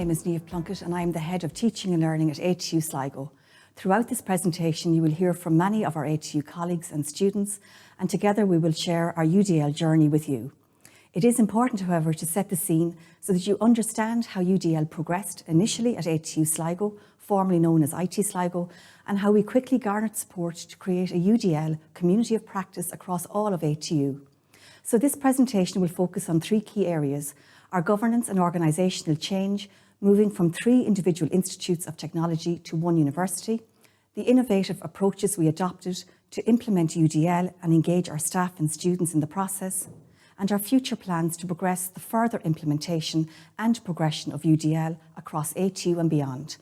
name is Niamh Plunkett and I am the Head of Teaching and Learning at ATU Sligo. Throughout this presentation you will hear from many of our ATU colleagues and students, and together we will share our UDL journey with you. It is important, however, to set the scene so that you understand how UDL progressed initially at ATU Sligo, formerly known as IT Sligo, and how we quickly garnered support to create a UDL community of practice across all of ATU. So this presentation will focus on three key areas: our governance and organisational change, moving from 3 individual institutes of technology to 1 university, the innovative approaches we adopted to implement UDL and engage our staff and students in the process, and our future plans to progress the further implementation and progression of UDL across ATU and beyond.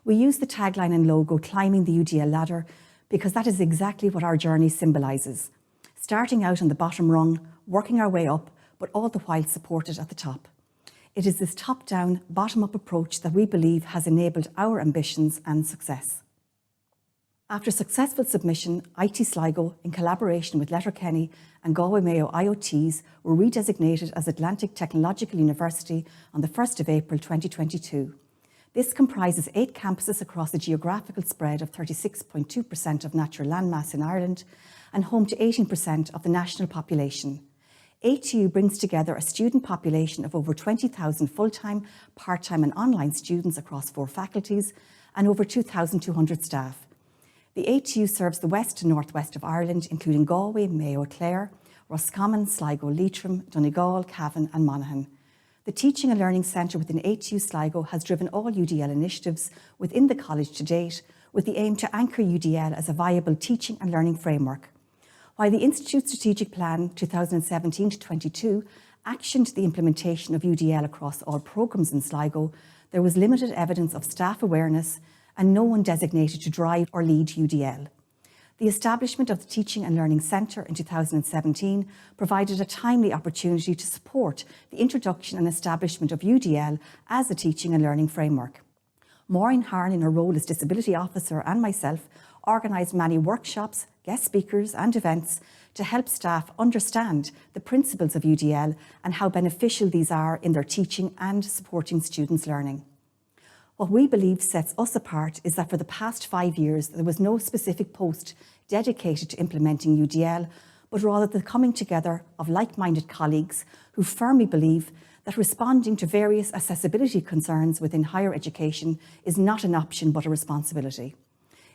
We use the tagline and logo "Climbing the UDL Ladder" because that is exactly what our journey symbolises. Starting out on the bottom rung, working our way up, but all the while supported at the top. It is this top-down, bottom-up approach that we believe has enabled our ambitions and success. After successful submission, IT Sligo, in collaboration with Letterkenny and Galway Mayo IoTs, were redesignated as Atlantic Technological University on the 1st of April 2022. This comprises 8 campuses across a geographical spread of 36.2% of natural landmass in Ireland and home to 18% of the national population. ATU brings together a student population of over 20,000 full-time, part-time and online students across 4 faculties and over 2,200 staff. The ATU serves the west and northwest of Ireland, including Galway, Mayo, Clare, Roscommon, Sligo, Leitrim, Donegal, Cavan and Monaghan. The Teaching and Learning Centre within ATU Sligo has driven all UDL initiatives within the college to date, with the aim to anchor UDL as a viable teaching and learning framework. While the Institute's Strategic Plan 2017-22 actioned the implementation of UDL across all programmes in Sligo, there was limited evidence of staff awareness and no one designated to drive or lead UDL. The establishment of the Teaching and Learning Centre in 2017 provided a timely opportunity to support the introduction and establishment of UDL as a teaching and learning framework. Maureen, Haran, in her role as Disability Officer, and myself organised many workshops, guest speakers and events to help staff understand the principles of UDL and how beneficial these are in their teaching and supporting students' learning. What we believe sets us apart is that for the past 5 years there was no specific post dedicated to implementing UDL, but rather the coming together of like-minded colleagues who firmly believe that responding to various accessibility concerns within higher education is not an option but a responsibility.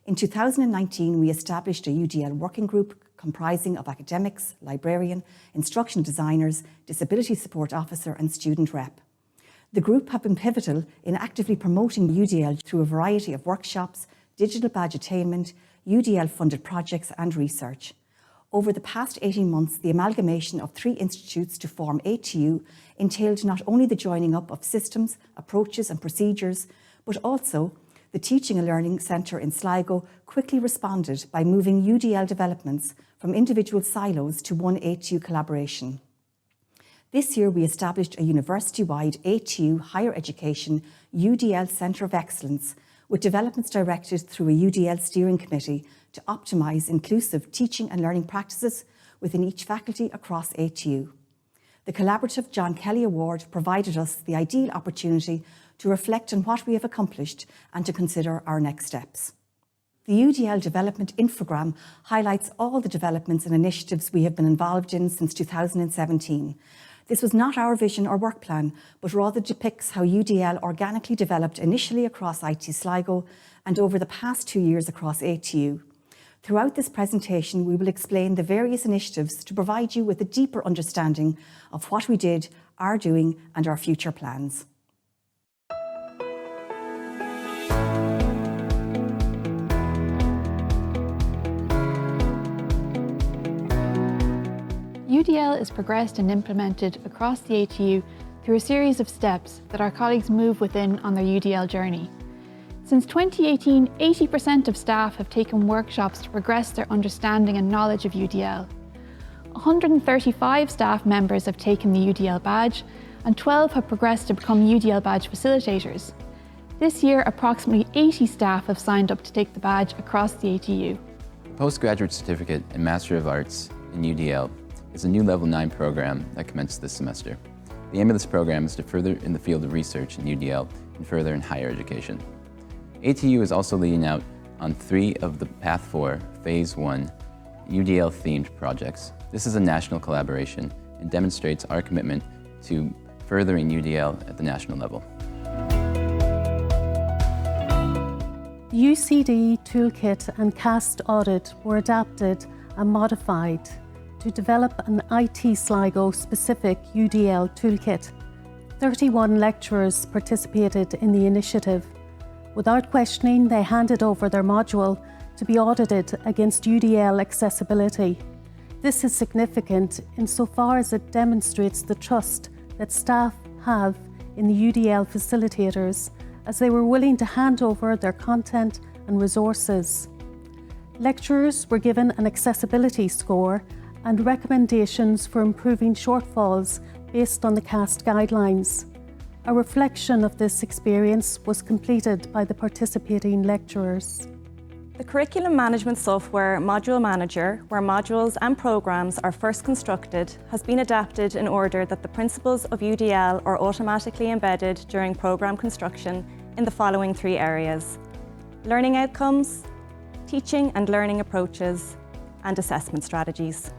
In 2019, we established a UDL working group comprising of academics, librarian, instructional designers, disability support officer and student rep. The group have been pivotal in actively promoting UDL through a variety of workshops, digital badge attainment, UDL-funded projects and research. Over the past 18 months, the amalgamation of 3 institutes to form ATU entailed not only the joining up of systems, approaches and procedures, but also the Teaching and Learning Centre in Sligo quickly responded by moving UDL developments from individual silos to 1 ATU collaboration. This year we established a university-wide ATU Higher Education UDL Centre of Excellence with developments directed through a UDL steering committee to optimise inclusive teaching and learning practices within each faculty across ATU. The collaborative John Kelly Award provided us the ideal opportunity to reflect on what we have accomplished and to consider our next steps. The UDL Development Infogram highlights all the developments and initiatives we have been involved in since 2017. This was not our vision or work plan, but rather depicts how UDL organically developed initially across IT Sligo and over the past 2 years across ATU. Throughout this presentation, we will explain the various initiatives to provide you with a deeper understanding of what we did, are doing, and our future plans. UDL is progressed and implemented across the ATU through a series of steps that our colleagues move within on their UDL journey. Since 2018, 80% of staff have taken workshops to progress their understanding and knowledge of UDL. 135 staff members have taken the UDL badge and 12 have progressed to become UDL badge facilitators. This year, approximately 80 staff have signed up to take the badge across the ATU. The Postgraduate Certificate in Master of Arts in UDL is a new Level 9 program that commenced this semester. The aim of this program is to further in the field of research in UDL in further and higher education. ATU is also leading out on 3 of the Path 4 Phase 1 UDL-themed projects. This is a national collaboration and demonstrates our commitment to furthering UDL at the national level. The UCD Toolkit and CAST audit were adapted and modified to develop an IT Sligo specific UDL toolkit. 31 lecturers participated in the initiative. Without questioning, they handed over their module to be audited against UDL accessibility. This is significant insofar as it demonstrates the trust that staff have in the UDL facilitators, as they were willing to hand over their content and resources. Lecturers were given an accessibility score and recommendations for improving shortfalls based on the CAST guidelines. A reflection of this experience was completed by the participating lecturers. The curriculum management software Module Manager, where modules and programmes are first constructed, has been adapted in order that the principles of UDL are automatically embedded during programme construction in the following 3 areas: learning outcomes, teaching and learning approaches, and assessment strategies.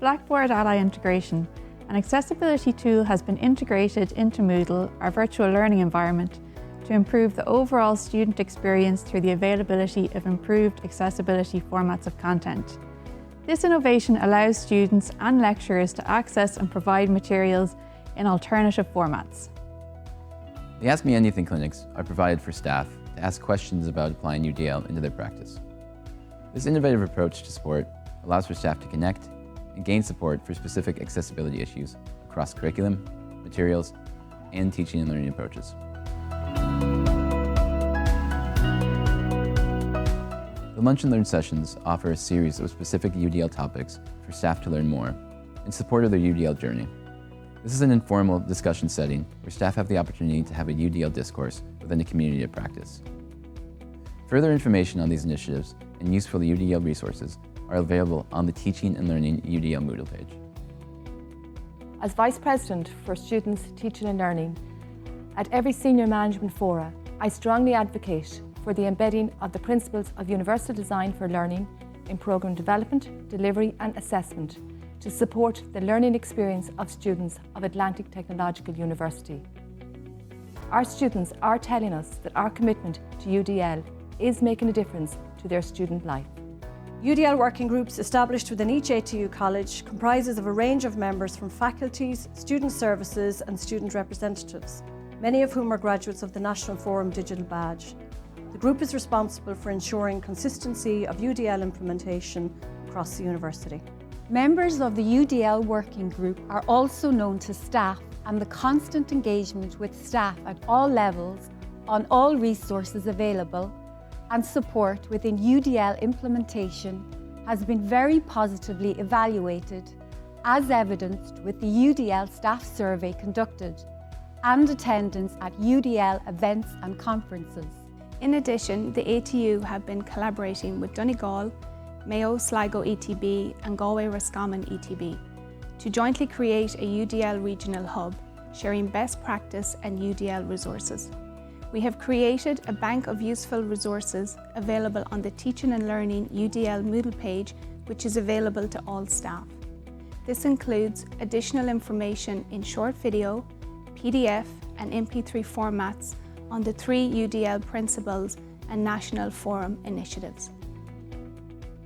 Blackboard Ally integration. An accessibility tool has been integrated into Moodle, our virtual learning environment, to improve the overall student experience through the availability of improved accessibility formats of content. This innovation allows students and lecturers to access and provide materials in alternative formats. The Ask Me Anything clinics are provided for staff to ask questions about applying UDL into their practice. This innovative approach to support allows for staff to connect and gain support for specific accessibility issues across curriculum, materials, and teaching and learning approaches. The Lunch and Learn sessions offer a series of specific UDL topics for staff to learn more in support of their UDL journey. This is an informal discussion setting where staff have the opportunity to have a UDL discourse within the community of practice. Further information on these initiatives and useful UDL resources are available on the Teaching and Learning UDL Moodle page. As Vice President for Students, Teaching and Learning, at every senior management fora, I strongly advocate for the embedding of the principles of universal design for learning in programme development, delivery and assessment to support the learning experience of students of Atlantic Technological University. Our students are telling us that our commitment to UDL is making a difference to their student life. UDL working groups established within each ATU college comprises of a range of members from faculties, student services and student representatives, many of whom are graduates of the National Forum Digital Badge. The group is responsible for ensuring consistency of UDL implementation across the university. Members of the UDL working group are also known to staff, and the constant engagement with staff at all levels on all resources available and support within UDL implementation has been very positively evaluated, as evidenced with the UDL staff survey conducted and attendance at UDL events and conferences. In addition, the ATU have been collaborating with Donegal, Mayo Sligo ETB and Galway Roscommon ETB to jointly create a UDL regional hub, sharing best practice and UDL resources. We have created a bank of useful resources available on the Teaching and Learning UDL Moodle page, which is available to all staff. This includes additional information in short video, PDF and MP3 formats on the 3 UDL principles and National Forum initiatives.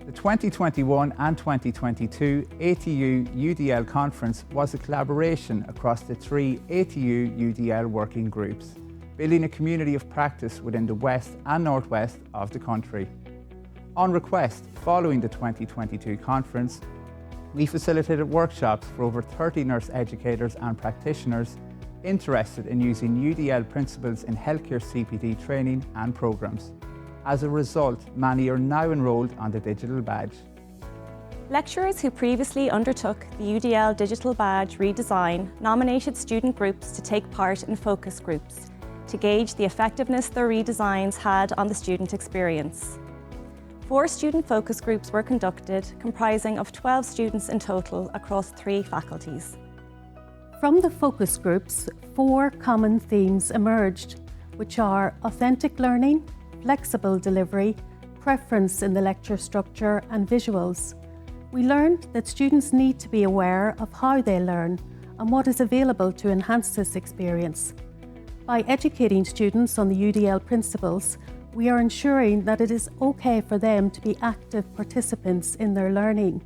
The 2021 and 2022 ATU UDL Conference was a collaboration across the 3 ATU UDL working groups, building a community of practice within the west and northwest of the country. On request, following the 2022 conference, we facilitated workshops for over 30 nurse educators and practitioners interested in using UDL principles in healthcare CPD training and programs. As a result, many are now enrolled on the Digital Badge. Lecturers who previously undertook the UDL Digital Badge redesign nominated student groups to take part in focus groups to gauge the effectiveness their redesigns had on the student experience. 4 student focus groups were conducted, comprising of 12 students in total across 3 faculties. From the focus groups, 4 common themes emerged, which are authentic learning, flexible delivery, preference in the lecture structure, and visuals. We learned that students need to be aware of how they learn and what is available to enhance this experience. By educating students on the UDL principles, we are ensuring that it is okay for them to be active participants in their learning.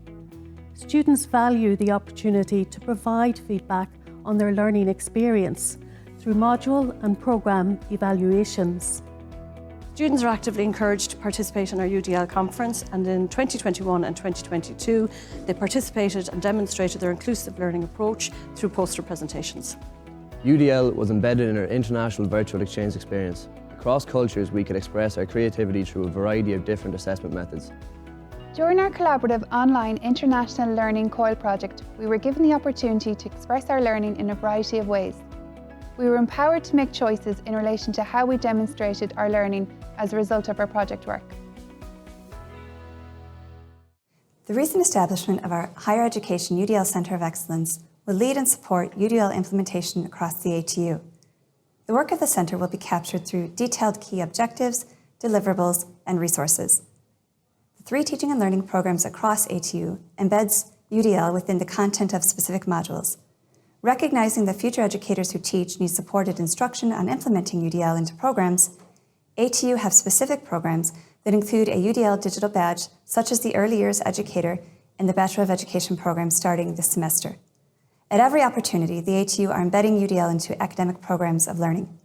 Students value the opportunity to provide feedback on their learning experience through module and programme evaluations. Students are actively encouraged to participate in our UDL conference, and in 2021 and 2022 they participated and demonstrated their inclusive learning approach through poster presentations. UDL was embedded in our international virtual exchange experience. Across cultures we could express our creativity through a variety of different assessment methods. During our collaborative online international learning COIL project, we were given the opportunity to express our learning in a variety of ways. We were empowered to make choices in relation to how we demonstrated our learning as a result of our project work. The recent establishment of our Higher Education UDL Centre of Excellence will lead and support UDL implementation across the ATU. The work of the Centre will be captured through detailed key objectives, deliverables, and resources. The 3 teaching and learning programs across ATU embeds UDL within the content of specific modules. Recognizing that future educators who teach need supported instruction on implementing UDL into programs, ATU have specific programs that include a UDL Digital Badge, such as the Early Years Educator in the Bachelor of Education program starting this semester. At every opportunity, the ATU are embedding UDL into academic programs of learning.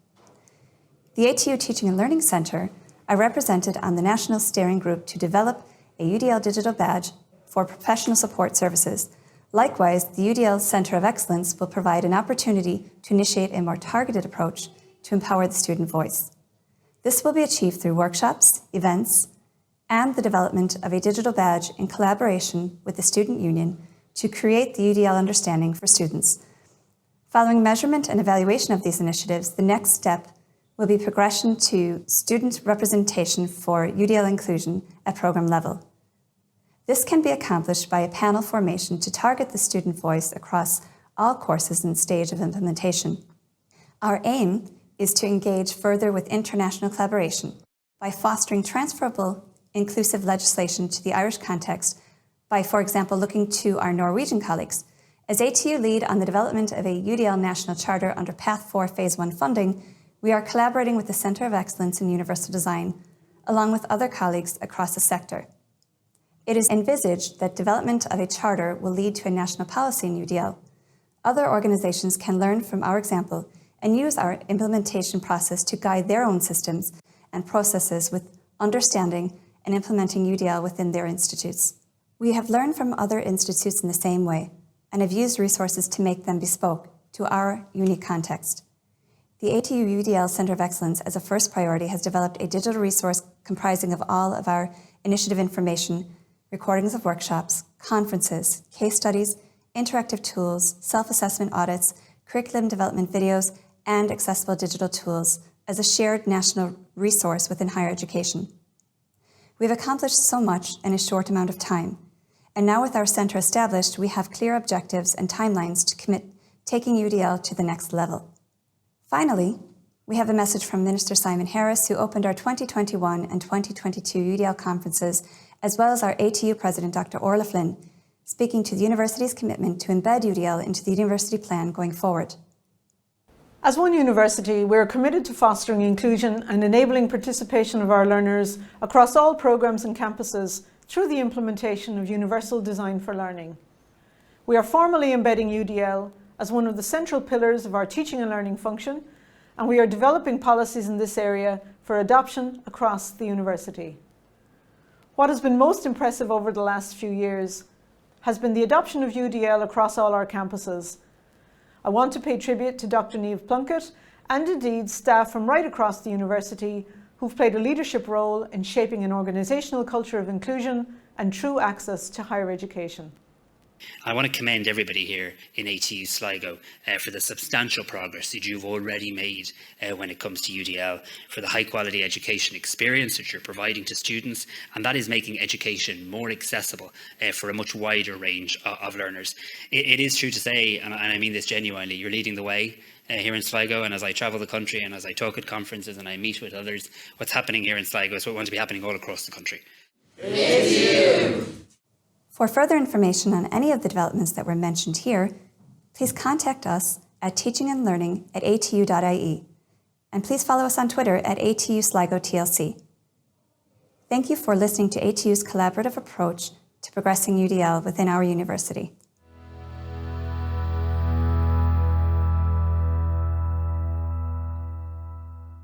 The ATU Teaching and Learning Centre are represented on the National Steering Group to develop a UDL Digital Badge for professional support services. Likewise, the UDL Centre of Excellence will provide an opportunity to initiate a more targeted approach to empower the student voice. This will be achieved through workshops, events, and the development of a digital badge in collaboration with the Student Union to create the UDL understanding for students. Following measurement and evaluation of these initiatives, the next step will be progression to student representation for UDL inclusion at program level. This can be accomplished by a panel formation to target the student voice across all courses and stage of implementation. Our aim is to engage further with international collaboration by fostering transferable, inclusive legislation to the Irish context by, for example, looking to our Norwegian colleagues. As ATU lead on the development of a UDL National Charter under Path 4 Phase 1 funding, we are collaborating with the Centre of Excellence in Universal Design, along with other colleagues across the sector. It is envisaged that development of a charter will lead to a national policy in UDL. Other organizations can learn from our example and use our implementation process to guide their own systems and processes with understanding and implementing UDL within their institutes. We have learned from other institutes in the same way and have used resources to make them bespoke to our unique context. The ATU UDL Centre of Excellence, as a first priority, has developed a digital resource comprising of all of our initiative information, recordings of workshops, conferences, case studies, interactive tools, self-assessment audits, curriculum development videos, and accessible digital tools as a shared national resource within higher education. We've accomplished so much in a short amount of time, and now with our centre established, we have clear objectives and timelines to commit taking UDL to the next level. Finally, we have a message from Minister Simon Harris, who opened our 2021 and 2022 UDL conferences, as well as our ATU President, Dr. Orla Flynn, speaking to the university's commitment to embed UDL into the university plan going forward. As one university, we are committed to fostering inclusion and enabling participation of our learners across all programmes and campuses through the implementation of Universal Design for Learning. We are formally embedding UDL as one of the central pillars of our teaching and learning function, and we are developing policies in this area for adoption across the university. What has been most impressive over the last few years has been the adoption of UDL across all our campuses. I want to pay tribute to Dr. Niamh Plunkett and indeed staff from right across the university who've played a leadership role in shaping an organisational culture of inclusion and true access to higher education. I want to commend everybody here in ATU Sligo for the substantial progress that you've already made when it comes to UDL, for the high quality education experience that you're providing to students, and that is making education more accessible for a much wider range of learners. It is true to say, and I mean this genuinely, you're leading the way here in Sligo, and as I travel the country and as I talk at conferences and I meet with others, what's happening here in Sligo is what wants to be happening all across the country. For further information on any of the developments that were mentioned here, please contact us at teachingandlearning@atu.ie, and please follow us on Twitter at ATU Sligo TLC. Thank you for listening to ATU's collaborative approach to progressing UDL within our university.